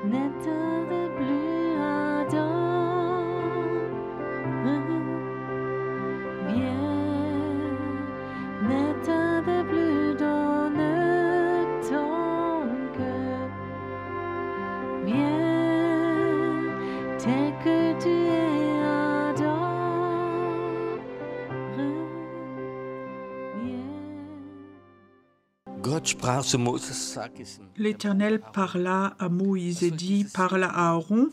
n'éteindre plus ardent. Viens, n'éteindre plus dans ton cœur. Viens, tel que tu es ardent. Gott sprach zu Moses, sag es ihm. L'Éternel parla à Moïse et dit, parle à Aaron,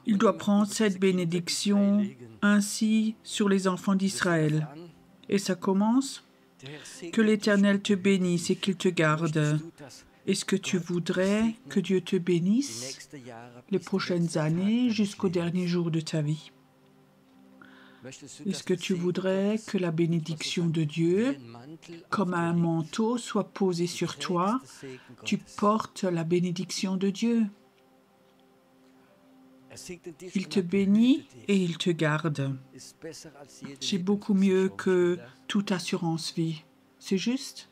il doit prendre cette bénédiction ainsi sur les enfants d'Israël. Et ça commence, que l'Éternel te bénisse et qu'il te garde. Est-ce que tu voudrais que Dieu te bénisse les prochaines années jusqu'au dernier jour de ta vie? Est-ce que tu voudrais que la bénédiction de Dieu, comme un manteau, soit posée sur toi? Tu portes la bénédiction de Dieu. Il te bénit et il te garde. C'est beaucoup mieux que toute assurance vie. C'est juste?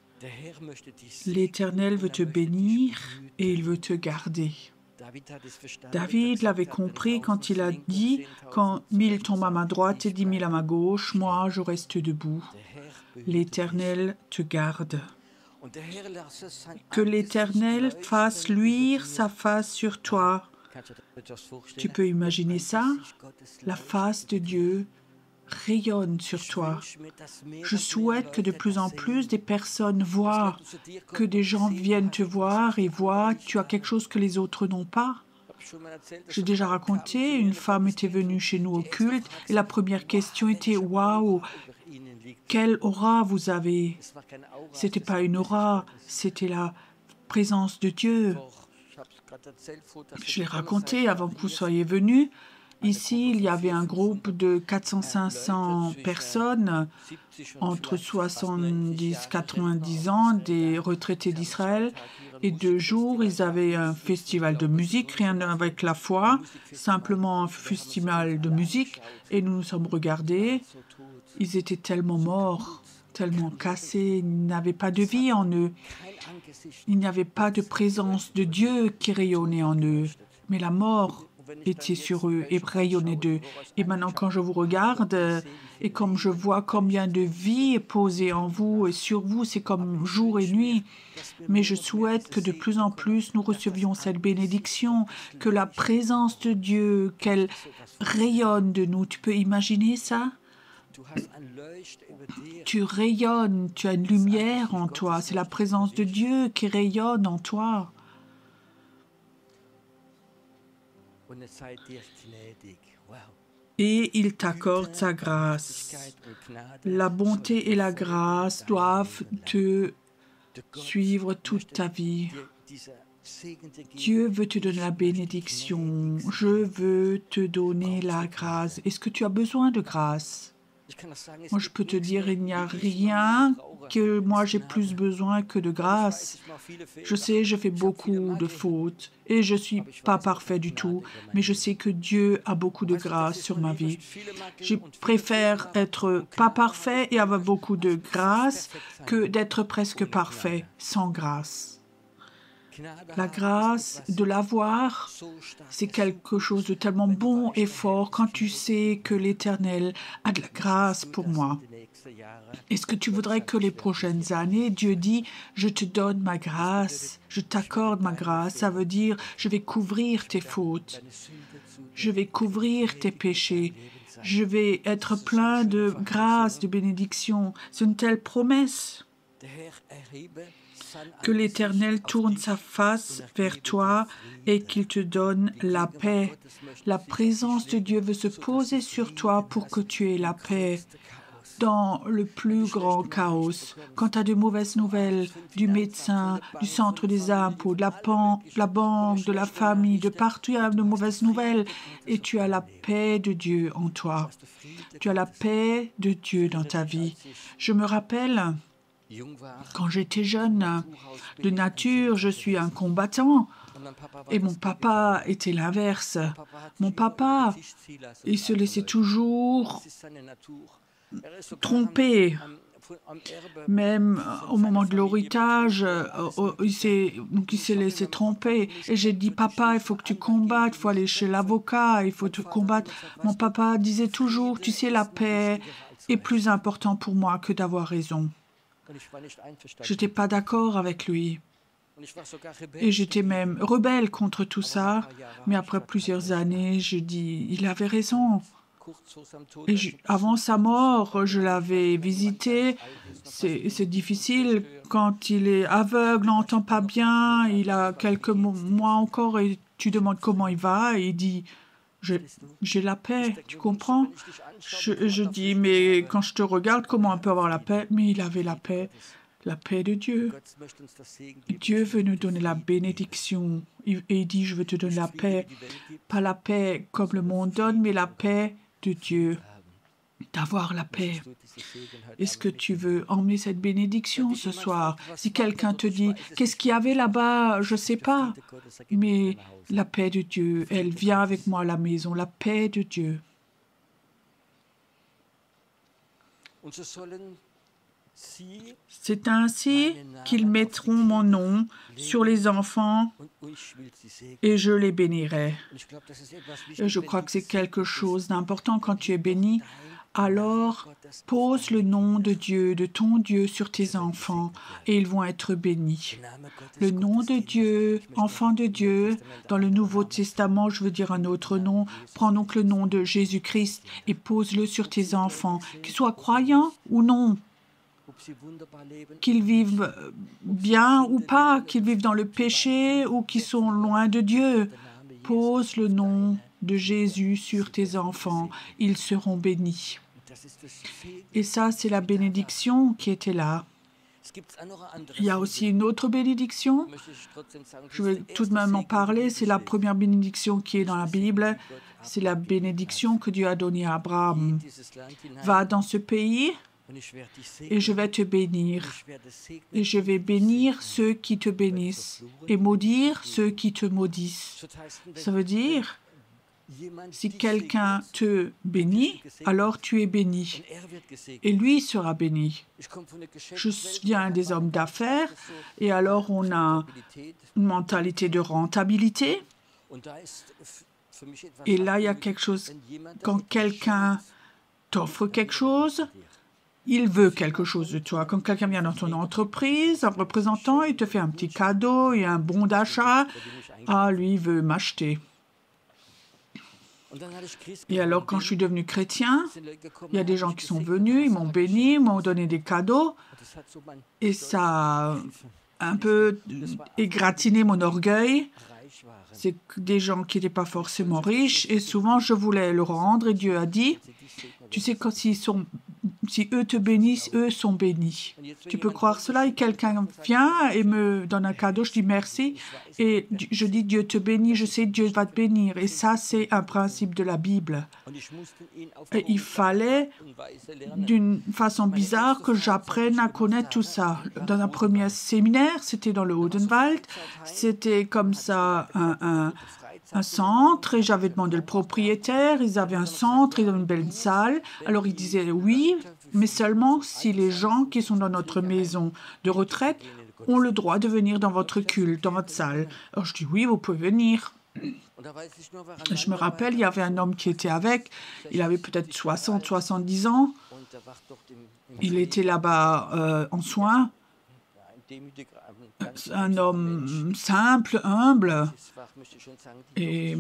L'Éternel veut te bénir et il veut te garder. David l'avait compris quand il a dit « Quand 1000 tombent à ma droite et 10 000 à ma gauche, moi je reste debout. » L'Éternel te garde. Que l'Éternel fasse luire sa face sur toi. Tu peux imaginer ça? La face de Dieu rayonne sur toi. Je souhaite que de plus en plus des personnes voient, que des gens viennent te voir et voient que tu as quelque chose que les autres n'ont pas. J'ai déjà raconté, une femme était venue chez nous au culte et la première question était « Waouh, quelle aura vous avez ?» C'était pas une aura, c'était la présence de Dieu. Je l'ai raconté avant que vous soyez venus. Ici, il y avait un groupe de 400-500 personnes, entre 70 et 90 ans, des retraités d'Israël. Et 2 jours, ils avaient un festival de musique, rien avec la foi, simplement un festival de musique. Et nous nous sommes regardés. Ils étaient tellement morts, tellement cassés, ils n'avaient pas de vie en eux. Il n'y avait pas de présence de Dieu qui rayonnait en eux. Mais la mort était sur eux et rayonnait d'eux. Et maintenant, quand je vous regarde et comme je vois combien de vie est posée en vous et sur vous, c'est comme jour et nuit. Mais je souhaite que de plus en plus nous recevions cette bénédiction, que la présence de Dieu, qu'elle rayonne de nous. Tu peux imaginer ça? Tu rayonnes, tu as une lumière en toi. C'est la présence de Dieu qui rayonne en toi. Et il t'accorde sa grâce. La bonté et la grâce doivent te suivre toute ta vie. Dieu veut te donner la bénédiction. Je veux te donner la grâce. Est-ce que tu as besoin de grâce? Moi, je peux te dire, il n'y a rien que moi j'ai plus besoin que de grâce. Je sais, je fais beaucoup de fautes et je ne suis pas parfait du tout, mais je sais que Dieu a beaucoup de grâce sur ma vie. Je préfère être pas parfait et avoir beaucoup de grâce que d'être presque parfait sans grâce. La grâce de l'avoir, c'est quelque chose de tellement bon et fort quand tu sais que l'Éternel a de la grâce pour moi. Est-ce que tu voudrais que les prochaines années, Dieu dit, je te donne ma grâce, je t'accorde ma grâce, ça veut dire, je vais couvrir tes fautes, je vais couvrir tes péchés, je vais être plein de grâce, de bénédiction. C'est une telle promesse. Que l'Éternel tourne sa face vers toi et qu'il te donne la paix. La présence de Dieu veut se poser sur toi pour que tu aies la paix dans le plus grand chaos. Quand tu as de mauvaises nouvelles du médecin, du centre des impôts, de la banque, de la famille, de partout, il y a de mauvaises nouvelles et tu as la paix de Dieu en toi. Tu as la paix de Dieu dans ta vie. Je me rappelle, quand j'étais jeune, de nature, je suis un combattant. Et mon papa était l'inverse. Mon papa, il se laissait toujours tromper. Même au moment de l'héritage, il s'est laissé tromper. Et j'ai dit, papa, il faut que tu combattes, il faut aller chez l'avocat, il faut te combattre. Mon papa disait toujours, tu sais, la paix est plus important pour moi que d'avoir raison. Je n'étais pas d'accord avec lui. Et j'étais même rebelle contre tout ça. Mais après plusieurs années, je dis, il avait raison. Et avant sa mort, je l'avais visité. C'est difficile quand il est aveugle, n'entend pas bien. Il a quelques mois encore et tu demandes comment il va. Et il dit, j'ai la paix, tu comprends? Je dis, mais quand je te regarde, comment on peut avoir la paix? Mais il avait la paix de Dieu. Dieu veut nous donner la bénédiction. Et il dit, je veux te donner la paix. Pas la paix comme le monde donne, mais la paix de Dieu. D'avoir la paix. Est-ce que tu veux emmener cette bénédiction ce soir? Si quelqu'un te dit, qu'est-ce qu'il y avait là-bas? Je ne sais pas. Mais la paix de Dieu, elle vient avec moi à la maison. La paix de Dieu. C'est ainsi qu'ils mettront mon nom sur les enfants et je les bénirai. Et je crois que c'est quelque chose d'important quand tu es béni. Alors, pose le nom de Dieu, de ton Dieu sur tes enfants et ils vont être bénis. Le nom de Dieu, enfant de Dieu, dans le Nouveau Testament, je veux dire un autre nom, prends donc le nom de Jésus-Christ et pose-le sur tes enfants, qu'ils soient croyants ou non. Qu'ils vivent bien ou pas, qu'ils vivent dans le péché ou qu'ils sont loin de Dieu. Pose le nom de Jésus sur tes enfants, ils seront bénis. Et ça, c'est la bénédiction qui était là. Il y a aussi une autre bénédiction. Je vais tout de même en parler. C'est la première bénédiction qui est dans la Bible. C'est la bénédiction que Dieu a donnée à Abraham. Va dans ce pays et je vais te bénir. Et je vais bénir ceux qui te bénissent et maudire ceux qui te maudissent. Ça veut dire, si quelqu'un te bénit, alors tu es béni. Et lui sera béni. Je viens des hommes d'affaires et alors on a une mentalité de rentabilité. Et là, il y a quelque chose, quand quelqu'un t'offre quelque chose, il veut quelque chose de toi. Quand quelqu'un vient dans ton entreprise, un représentant, il te fait un petit cadeau et un bon d'achat. Ah, lui, il veut m'acheter. Et alors, quand je suis devenu chrétien, il y a des gens qui sont venus, ils m'ont béni, ils m'ont donné des cadeaux. Et ça a un peu égratigné mon orgueil. C'est des gens qui n'étaient pas forcément riches. Et souvent, je voulais le rendre. Et Dieu a dit, tu sais, quand si eux te bénissent, eux sont bénis. Tu peux croire cela? Et quelqu'un vient et me donne un cadeau, je dis merci. Et je dis, Dieu te bénit, je sais, Dieu va te bénir. Et ça, c'est un principe de la Bible. Et il fallait, d'une façon bizarre, que j'apprenne à connaître tout ça. Dans un premier séminaire, c'était dans le Odenwald. C'était comme ça un centre et j'avais demandé le propriétaire, ils avaient un centre, ils avaient une belle salle. Alors ils disaient oui, mais seulement si les gens qui sont dans notre maison de retraite ont le droit de venir dans votre culte, dans votre salle. Alors je dis oui, vous pouvez venir. Je me rappelle, il y avait un homme qui était avec, il avait peut-être 60, 70 ans. Il était là-bas en soins. Un homme simple, humble, et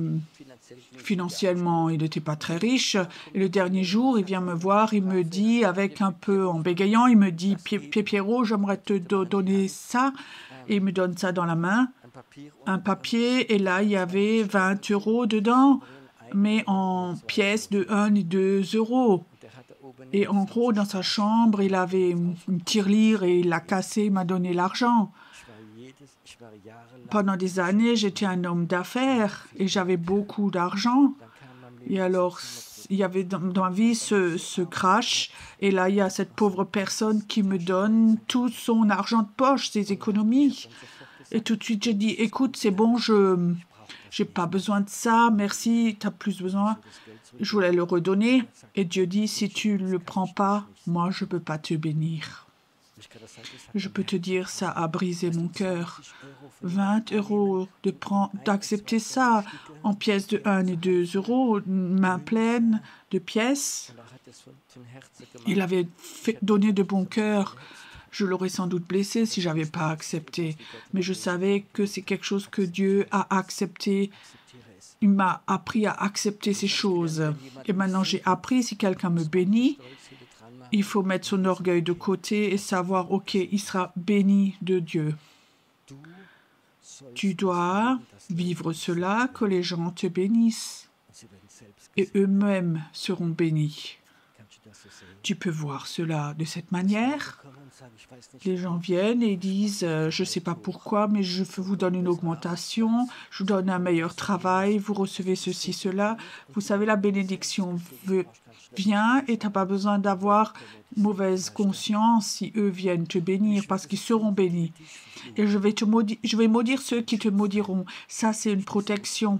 financièrement, il n'était pas très riche. Et le dernier jour, il vient me voir, il me dit, avec un peu en bégayant, il me dit, Pierrot, j'aimerais te donner ça. Et il me donne ça dans la main, un papier, et là, il y avait 20 € dedans, mais en pièces de 1 et 2 euros. Et en gros, dans sa chambre, il avait une tirelire et il l'a cassé, il m'a donné l'argent. Pendant des années, j'étais un homme d'affaires et j'avais beaucoup d'argent. Et alors, il y avait dans ma vie ce crash. Et là, il y a cette pauvre personne qui me donne tout son argent de poche, ses économies. Et tout de suite, j'ai dit, écoute, c'est bon, j'ai pas besoin de ça, merci, tu as plus besoin. Je voulais le redonner. Et Dieu dit, si tu ne le prends pas, moi, je ne peux pas te bénir. Je peux te dire, ça a brisé mon cœur. 20 € d'accepter ça en pièces de 1 et 2 €, main pleine de pièces. Il avait donné de bon cœur. Je l'aurais sans doute blessé si je n'avais pas accepté. Mais je savais que c'est quelque chose que Dieu a accepté. Il m'a appris à accepter ces choses. Et maintenant, j'ai appris, si quelqu'un me bénit, il faut mettre son orgueil de côté et savoir, OK, il sera béni de Dieu. Tu dois vivre cela, que les gens te bénissent. Et eux-mêmes seront bénis. Tu peux voir cela de cette manière. Les gens viennent et disent, je ne sais pas pourquoi, mais je vous donne une augmentation, je vous donne un meilleur travail, vous recevez ceci, cela. Vous savez, la bénédiction vient et tu n'as pas besoin d'avoir mauvaise conscience si eux viennent te bénir, parce qu'ils seront bénis. Et je vais maudire ceux qui te maudiront. Ça, c'est une protection.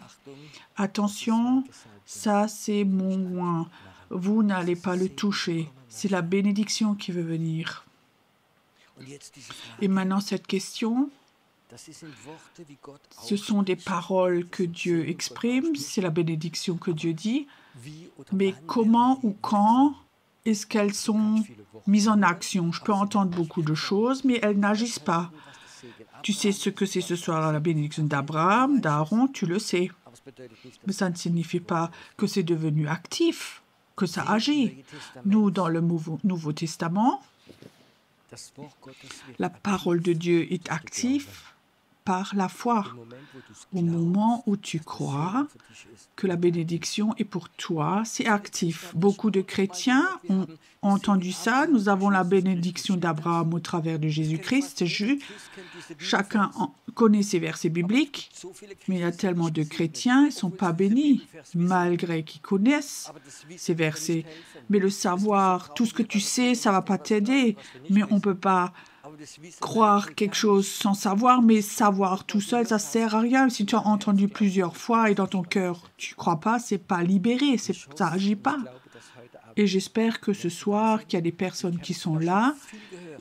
Attention, ça, c'est mon oint. Vous n'allez pas le toucher. C'est la bénédiction qui veut venir. Et maintenant, cette question, ce sont des paroles que Dieu exprime, c'est la bénédiction que Dieu dit, mais comment ou quand est-ce qu'elles sont mises en action? Je peux entendre beaucoup de choses, mais elles n'agissent pas. Tu sais ce que c'est ce soir, la bénédiction d'Abraham, d'Aaron, tu le sais. Mais ça ne signifie pas que c'est devenu actif, que ça agit. Nous, dans le Nouveau Testament, la parole de Dieu est active par la foi. Au moment où tu crois que la bénédiction est pour toi, c'est actif. Beaucoup de chrétiens ont entendu ça. Nous avons la bénédiction d'Abraham au travers de Jésus-Christ. Chacun connaît ces versets bibliques, mais il y a tellement de chrétiens, ils ne sont pas bénis, malgré qu'ils connaissent ces versets. Mais le savoir, tout ce que tu sais, ça ne va pas t'aider. Mais on ne peut pas croire quelque chose sans savoir, mais savoir tout seul, ça ne sert à rien. Si tu as entendu plusieurs fois et dans ton cœur, tu ne crois pas, ce n'est pas libéré, ça n'agit pas. Et j'espère que ce soir, qu'il y a des personnes qui sont là,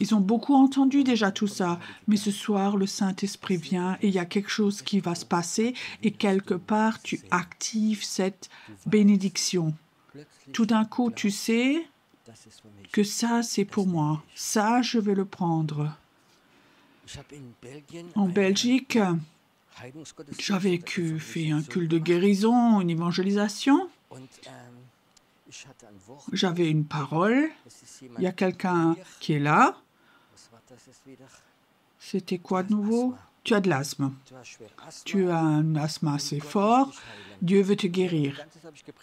ils ont beaucoup entendu déjà tout ça, mais ce soir, le Saint-Esprit vient et il y a quelque chose qui va se passer et quelque part, tu actives cette bénédiction. Tout d'un coup, tu sais que ça, c'est pour moi. Ça, je vais le prendre. En Belgique, j'avais fait un culte de guérison, une évangélisation. J'avais une parole. Il y a quelqu'un qui est là. C'était quoi de nouveau? Tu as de l'asthme. Tu as un asthme assez fort. Dieu veut te guérir.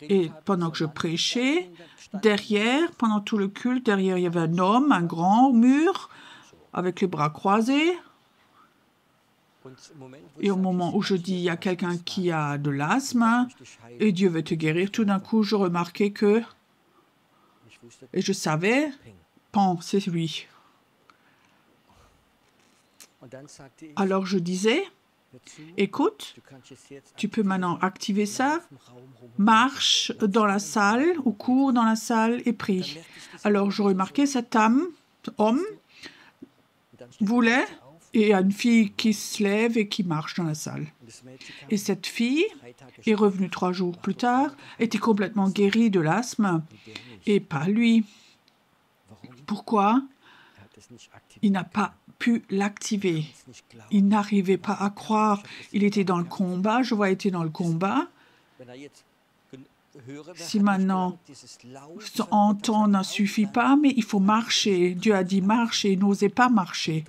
Et pendant que je prêchais, derrière, pendant tout le culte, derrière, il y avait un homme, un grand mur, avec les bras croisés. Et au moment où je dis, il y a quelqu'un qui a de l'asthme et Dieu veut te guérir, tout d'un coup, je remarquais que, et je savais, Pan, c'est lui. Alors je disais, écoute, tu peux maintenant activer ça, marche dans la salle ou cours dans la salle et prie. Alors je remarquais cet homme voulait, et il y a une fille qui se lève et qui marche dans la salle. Et cette fille est revenue 3 jours plus tard, était complètement guérie de l'asthme, et pas lui. Pourquoi? Il n'a pas pu l'activer. Il n'arrivait pas à croire. Il était dans le combat, je vois, il était dans le combat. Si maintenant, entendre ne suffit pas, mais il faut marcher. Dieu a dit marche et il n'osait pas marcher.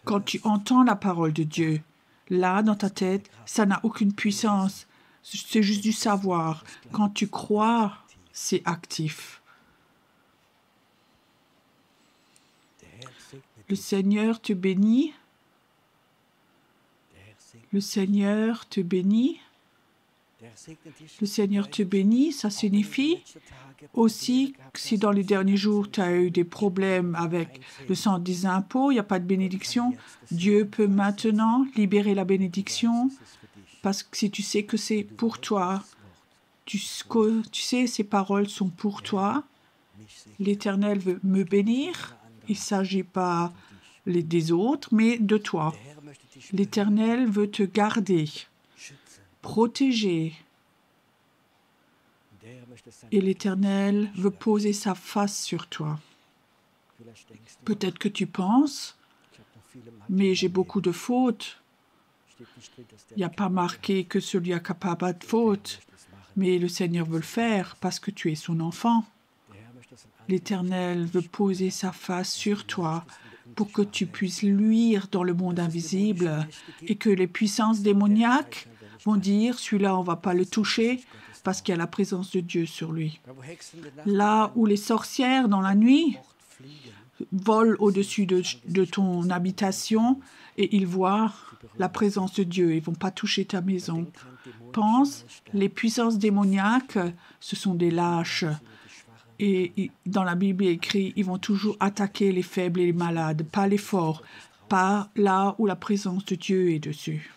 Quand tu entends la parole de Dieu, là, dans ta tête, ça n'a aucune puissance. C'est juste du savoir. Quand tu crois, c'est actif. Le Seigneur te bénit. Le Seigneur te bénit. Le Seigneur te bénit, ça signifie aussi que si dans les derniers jours tu as eu des problèmes avec le sens des impôts, il n'y a pas de bénédiction, Dieu peut maintenant libérer la bénédiction Parce que si tu sais que c'est pour toi, tu sais, ces paroles sont pour toi, l'Éternel veut me bénir. Il ne s'agit pas des autres, mais de toi. L'Éternel veut te garder, protéger. Et l'Éternel veut poser sa face sur toi. Peut-être que tu penses, mais j'ai beaucoup de fautes. Il n'y a pas marqué que celui qui n'a pas de faute, mais le Seigneur veut le faire parce que tu es son enfant. L'Éternel veut poser sa face sur toi pour que tu puisses luire dans le monde invisible et que les puissances démoniaques vont dire, celui-là, on ne va pas le toucher parce qu'il y a la présence de Dieu sur lui. Là où les sorcières, dans la nuit, volent au-dessus de ton habitation et ils voient la présence de Dieu. Ils ne vont pas toucher ta maison. Pense, les puissances démoniaques, ce sont des lâches. Et dans la Bible, il est écrit, ils vont toujours attaquer les faibles et les malades, pas les forts, pas là où la présence de Dieu est dessus.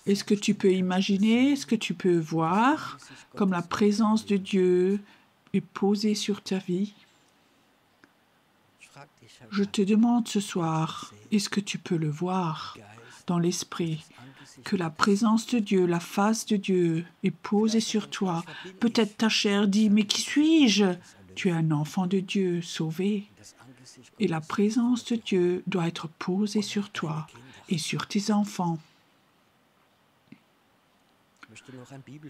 Est-ce que tu peux imaginer, est-ce que tu peux voir comme la présence de Dieu est posée sur ta vie? Je te demande ce soir, est-ce que tu peux le voir dans l'esprit, que la présence de Dieu, la face de Dieu est posée sur toi? Peut-être ta chair dit, mais qui suis-je? Tu es un enfant de Dieu, sauvé. Et la présence de Dieu doit être posée sur toi et sur tes enfants.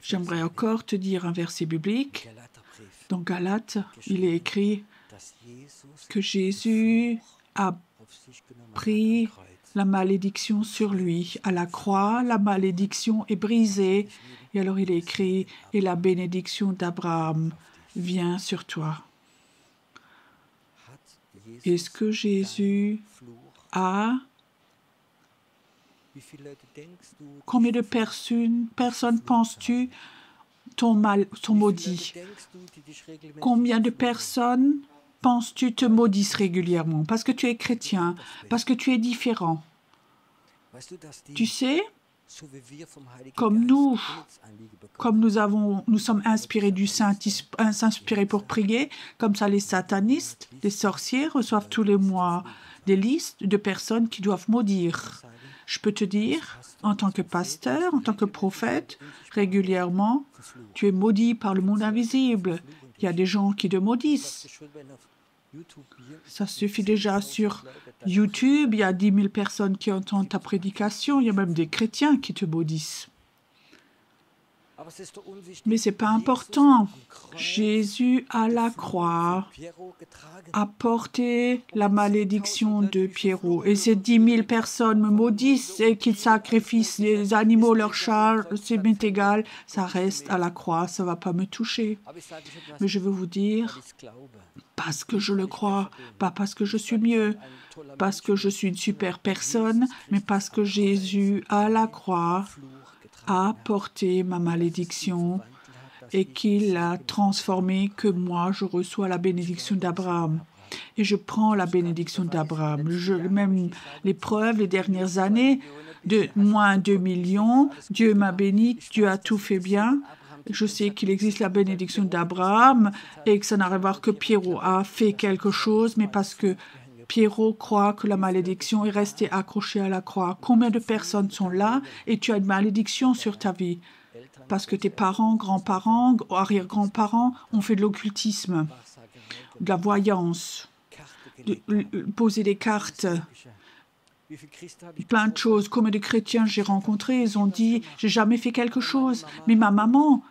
J'aimerais encore te dire un verset biblique. Dans Galates, il est écrit que Jésus a pris la malédiction sur lui. À la croix, la malédiction est brisée. Et alors il est écrit, et la bénédiction d'Abraham vient sur toi. Est-ce que Jésus a... Combien de personnes penses-tu ton maudit? Combien de personnes penses-tu te maudissent régulièrement? Parce que tu es chrétien, parce que tu es différent. Tu sais, comme nous sommes inspirés du Saint-Esprit, inspirés pour prier, comme ça les satanistes, les sorciers reçoivent tous les mois des listes de personnes qui doivent maudire. Je peux te dire, en tant que pasteur, en tant que prophète, régulièrement, tu es maudit par le monde invisible. Il y a des gens qui te maudissent. Ça suffit déjà sur YouTube, il y a 10 000 personnes qui entendent ta prédication, il y a même des chrétiens qui te maudissent. Mais ce n'est pas important. Jésus à la croix a porté la malédiction de Pierrot. Et ces 10 000 personnes me maudissent et qu'ils sacrifient les animaux, leurs chats, c'est m'est égal, ça reste à la croix, ça ne va pas me toucher. Mais je veux vous dire, parce que je le crois, pas parce que je suis mieux, parce que je suis une super personne, mais parce que Jésus à la croix a porté ma malédiction et qu'il a transformé que moi, je reçois la bénédiction d'Abraham. Et je prends la bénédiction d'Abraham. Même les preuves, les dernières années, de moins 2 millions, Dieu m'a béni, Dieu a tout fait bien. Je sais qu'il existe la bénédiction d'Abraham et que ça n'a rien à voir que Pierrot a fait quelque chose, mais parce que Pierrot croit que la malédiction est restée accrochée à la croix. Combien de personnes sont là et tu as une malédiction sur ta vie? Parce que tes parents, grands-parents, arrière-grands-parents ont fait de l'occultisme, de la voyance, de poser des cartes, plein de choses. Combien de chrétiens j'ai rencontrés, ils ont dit « j'ai jamais fait quelque chose ». Mais ma maman,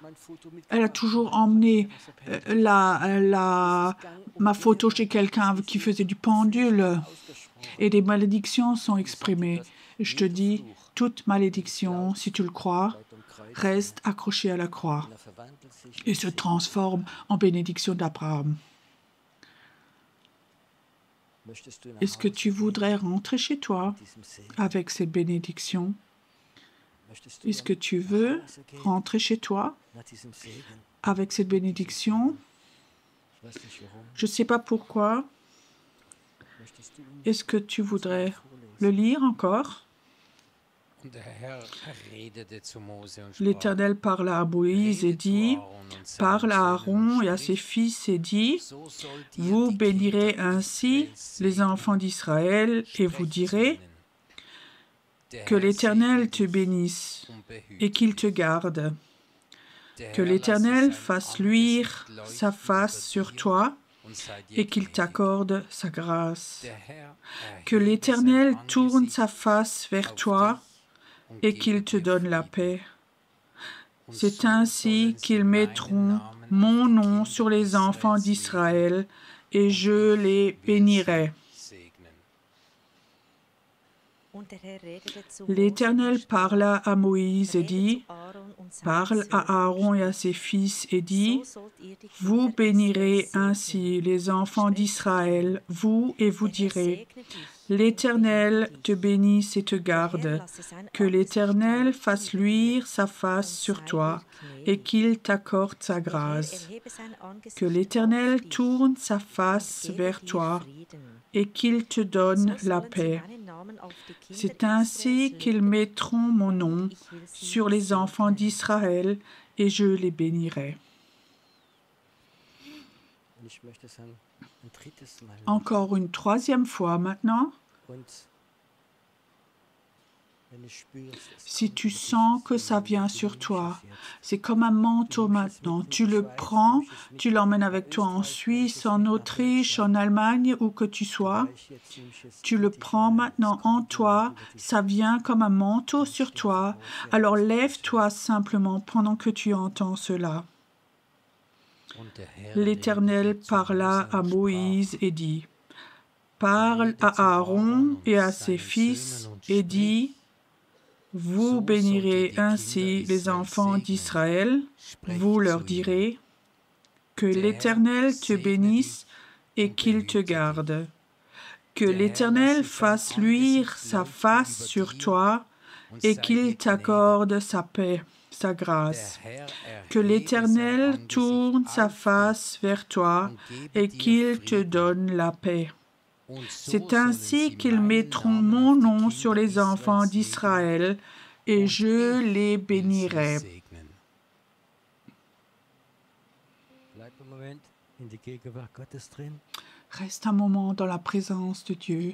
elle a toujours emmené ma photo chez quelqu'un qui faisait du pendule. Et des malédictions sont exprimées. Je te dis, toute malédiction, si tu le crois, reste accrochée à la croix et se transforme en bénédiction d'Abraham. Est-ce que tu voudrais rentrer chez toi avec cette bénédiction? Est-ce que tu veux rentrer chez toi avec cette bénédiction? Je ne sais pas pourquoi. Est-ce que tu voudrais le lire encore? L'Éternel parla à Moïse et dit, parle à Aaron et à ses fils et dit, vous bénirez ainsi les enfants d'Israël et vous direz, que l'Éternel te bénisse et qu'il te garde. Que l'Éternel fasse luire sa face sur toi et qu'il t'accorde sa grâce. Que l'Éternel tourne sa face vers toi et qu'il te donne la paix. C'est ainsi qu'ils mettront mon nom sur les enfants d'Israël et je les bénirai. L'Éternel parla à Moïse et dit, parle à Aaron et à ses fils et dit, vous bénirez ainsi les enfants d'Israël, vous et vous direz, l'Éternel te bénisse et te garde, que l'Éternel fasse luire sa face sur toi et qu'il t'accorde sa grâce, que l'Éternel tourne sa face vers toi et qu'il te donne la paix. C'est ainsi qu'ils mettront mon nom sur les enfants d'Israël et je les bénirai. Encore une troisième fois maintenant. Si tu sens que ça vient sur toi, c'est comme un manteau maintenant. Tu le prends, tu l'emmènes avec toi en Suisse, en Autriche, en Allemagne, où que tu sois. Tu le prends maintenant en toi, ça vient comme un manteau sur toi. Alors lève-toi simplement pendant que tu entends cela. L'Éternel parla à Moïse et dit, parle à Aaron et à ses fils et dit, vous bénirez ainsi les enfants d'Israël, vous leur direz, que l'Éternel te bénisse et qu'il te garde. Que l'Éternel fasse luire sa face sur toi et qu'il t'accorde sa paix, sa grâce. Que l'Éternel tourne sa face vers toi et qu'il te donne la paix. C'est ainsi qu'ils mettront mon nom sur les enfants d'Israël et je les bénirai. Reste un moment dans la présence de Dieu.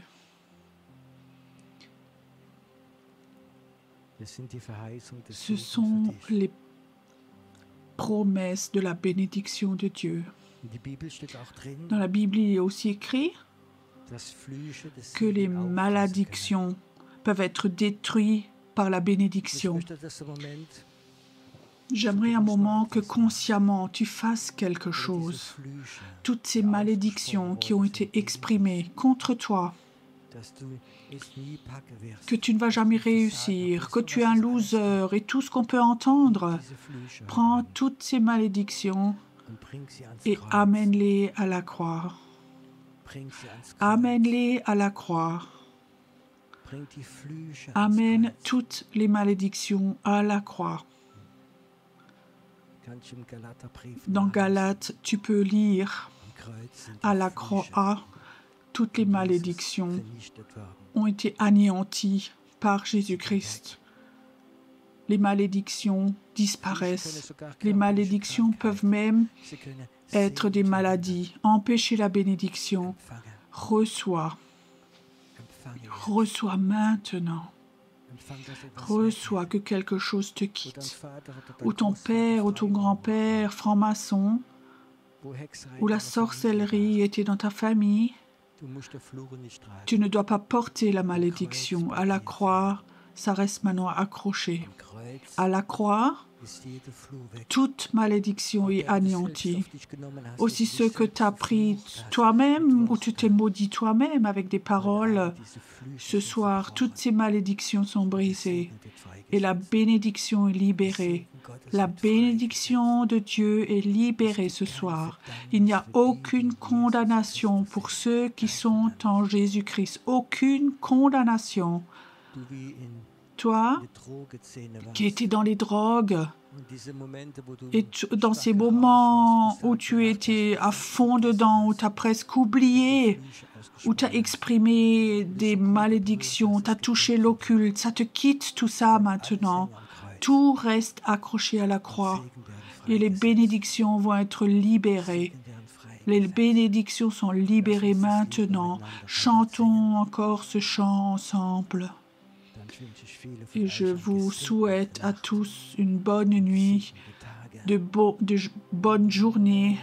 Ce sont les promesses de la bénédiction de Dieu. Dans la Bible, il est aussi écrit que les malédictions peuvent être détruites par la bénédiction. J'aimerais un moment que consciemment tu fasses quelque chose. Toutes ces malédictions qui ont été exprimées contre toi, que tu ne vas jamais réussir, que tu es un loser et tout ce qu'on peut entendre, prends toutes ces malédictions et amène-les à la croix. Amène-les à la croix. Amène toutes les malédictions à la croix. Dans Galates, tu peux lire à la croix, toutes les malédictions ont été anéanties par Jésus-Christ. Les malédictions disparaissent. Les malédictions peuvent même être des maladies. Empêcher la bénédiction. Reçois. Reçois maintenant. Reçois que quelque chose te quitte. Ou ton père ou ton grand-père, franc-maçon, ou la sorcellerie était dans ta famille. Tu ne dois pas porter la malédiction. À la croix, ça reste maintenant accroché. À la croix, toute malédiction est anéantie. Aussi ce que tu as pris toi-même ou tu t'es maudit toi-même avec des paroles. Ce soir, toutes ces malédictions sont brisées et la bénédiction est libérée. La bénédiction de Dieu est libérée ce soir. Il n'y a aucune condamnation pour ceux qui sont en Jésus-Christ. Aucune condamnation. Toi, qui étais dans les drogues, et dans ces moments où tu étais à fond dedans, où tu as presque oublié, où tu as exprimé des malédictions, tu as touché l'occulte, ça te quitte tout ça maintenant. Tout reste accroché à la croix et les bénédictions vont être libérées. Les bénédictions sont libérées maintenant. Chantons encore ce chant ensemble. Et je vous souhaite à tous une bonne nuit, de bonnes journées.